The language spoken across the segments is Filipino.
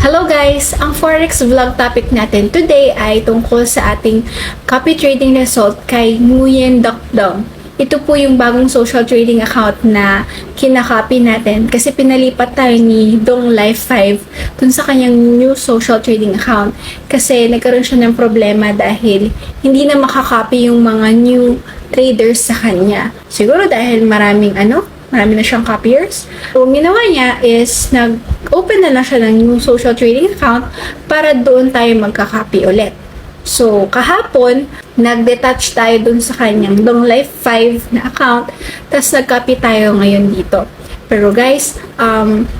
Hello guys! Ang Forex vlog topic natin today ay tungkol sa ating copy trading result kay Nguyen Doc Dong. Ito po yung bagong social trading account na kinakopy natin kasi pinalipat tayo ni Dong Life 5 dun sa kanyang new social trading account kasi nagkaroon siya ng problema dahil hindi na makakopy yung mga new traders sa kanya. Siguro dahil marami na siyang copiers. So, ang ginawa niya is nag-open na lang siya ng new social trading account para doon tayo magka-copy ulit. So, kahapon, nag-detach tayo doon sa kanyang Dong Life 5 na account, tapos nag-copy tayo ngayon dito. Pero guys,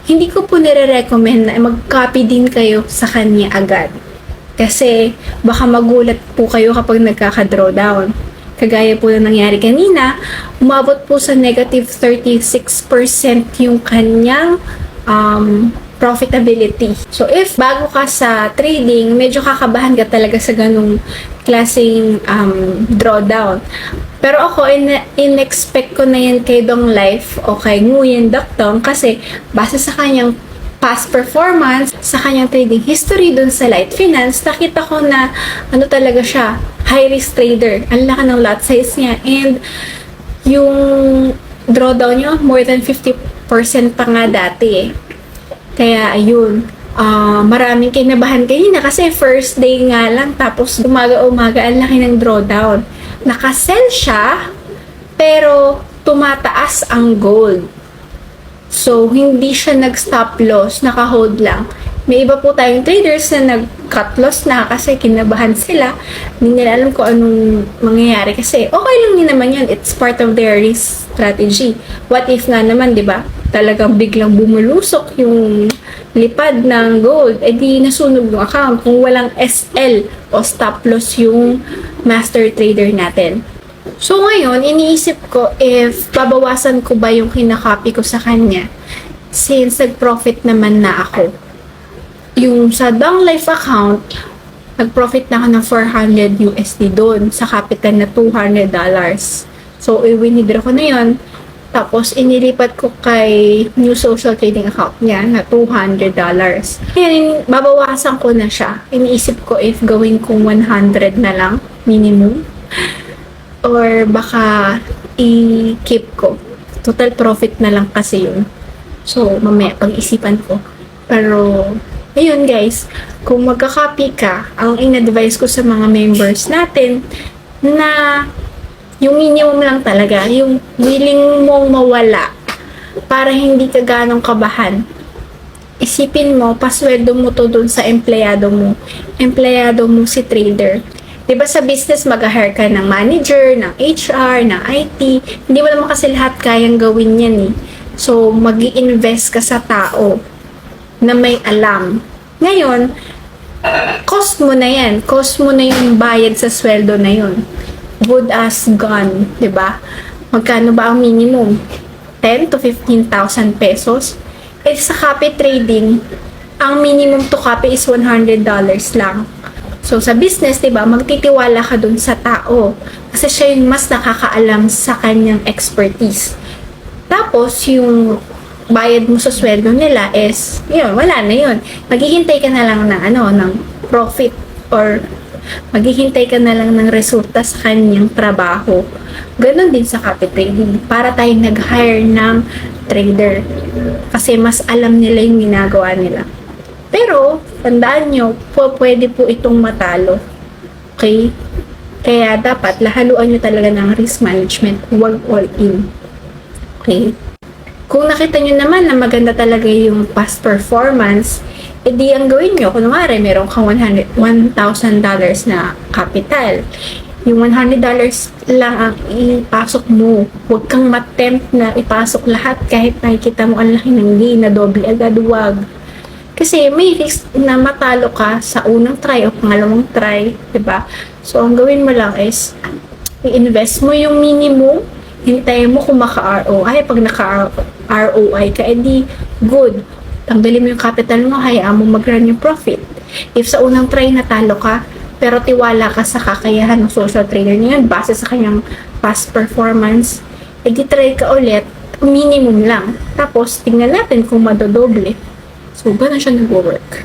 hindi ko po nire-recommend na mag-copy din kayo sa kanya agad. Kasi baka magulat po kayo kapag nagkaka-drawdown. Kagaya po na nangyari kanina, umabot po sa negative 36% yung kanyang profitability. So, if bago ka sa trading, medyo kakabahan ka talaga sa ganung klaseng drawdown. Pero ako, in-expect ko na yan kay Dong Life o kay Nguyen Doc Dong kasi base sa kanyang past performance, sa kanyang trading history dun sa Light Finance, nakita ko na talaga siya, high risk trader. Ang laki ng lot size niya and yung drawdown niya more than 50% pa nga dati eh. Kaya ayun, maraming kinabahan kanina kasi first day nga lang tapos umaga-umaga ang laki ng drawdown. Nakasell siya pero tumataas ang gold. So, hindi siya nag-stop loss, naka-hold lang. May iba po tayong traders na nag-cut loss na kasi kinabahan sila. Hindi nila alam kung anong mangyayari kasi okay lang din naman yun. It's part of their risk strategy. What if nga naman, di ba? Talagang biglang bumulusok yung lipad ng gold. Eh di nasunog yung account kung walang SL o stop loss yung master trader natin. So, ngayon, iniisip ko if babawasan ko ba yung kinakopy ko sa kanya since nag-profit naman na ako. Yung sa Dong Life account, nag-profit na ako ng $400 doon sa capital na $200. So, i-withdraw ko na yun. Tapos, inilipat ko kay new social trading account niya na $200. Ngayon, babawasan ko na siya. Iniisip ko if gawin kong 100 na lang, minimum. Or baka i-keep ko. Total profit na lang kasi yun. So, mamaya pag-isipan ko. Pero, ayun guys, kung magka-copy ka, ang in-advise ko sa mga members natin na yung minimum lang talaga, yung willing mong mawala para hindi ka ganong kabahan. Isipin mo, pasweldo mo to dun sa empleyado mo. Empleyado mo si trader. Diba sa business, mag-hire ka ng manager, ng HR, ng IT. Hindi mo naman kasi lahat kayang gawin yan eh. So, mag-i-invest ka sa tao na may alam. Ngayon, cost mo na yan. Cost mo na yung bayad sa sweldo na yun. Good as gone. Diba? Magkano ba ang minimum? 10 to 15,000 pesos. Eh, sa copy trading, ang minimum to copy is $100 lang. So, sa business, diba, magtitiwala ka dun sa tao. Kasi siya yung mas nakakaalam sa kanyang expertise. Tapos, yung bayad mo sa sweldo nila is, yun, wala na yun. Maghihintay ka na lang ng profit or maghihintay ka na lang ng resulta sa kanyang trabaho. Ganon din sa copy trading. Para tayong nag-hire ng trader. Kasi mas alam nila yung ginagawa nila. Pero, tandaan nyo, pwede po itong matalo. Okay? Kaya dapat, lahaluan nyo talaga ng risk management. Huwag all in. Okay? Kung nakita nyo naman na maganda talaga yung past performance, edi ang gawin nyo, kunwari, meron kang $100,000 na capital. Yung $100 lang ang ipasok mo. Huwag kang matempt na ipasok lahat kahit nakikita mo ang laki ng gain na doble agad. Huwag. Kasi may risk na matalo ka sa unang try o pangalawang try, diba? So, ang gawin mo lang is, i-invest mo yung minimum, hintayin mo kung maka-ROI. Pag naka-ROI ka, edi good. Tanggalin mo yung capital mo, hayaan mo mag-run yung profit. If sa unang try natalo ka, pero tiwala ka sa kakayahan ng social trader niya, base sa kanyang past performance, edi try ka ulit, minimum lang. Tapos, tingnan natin kung madodoble. So, ganun siya nag-work.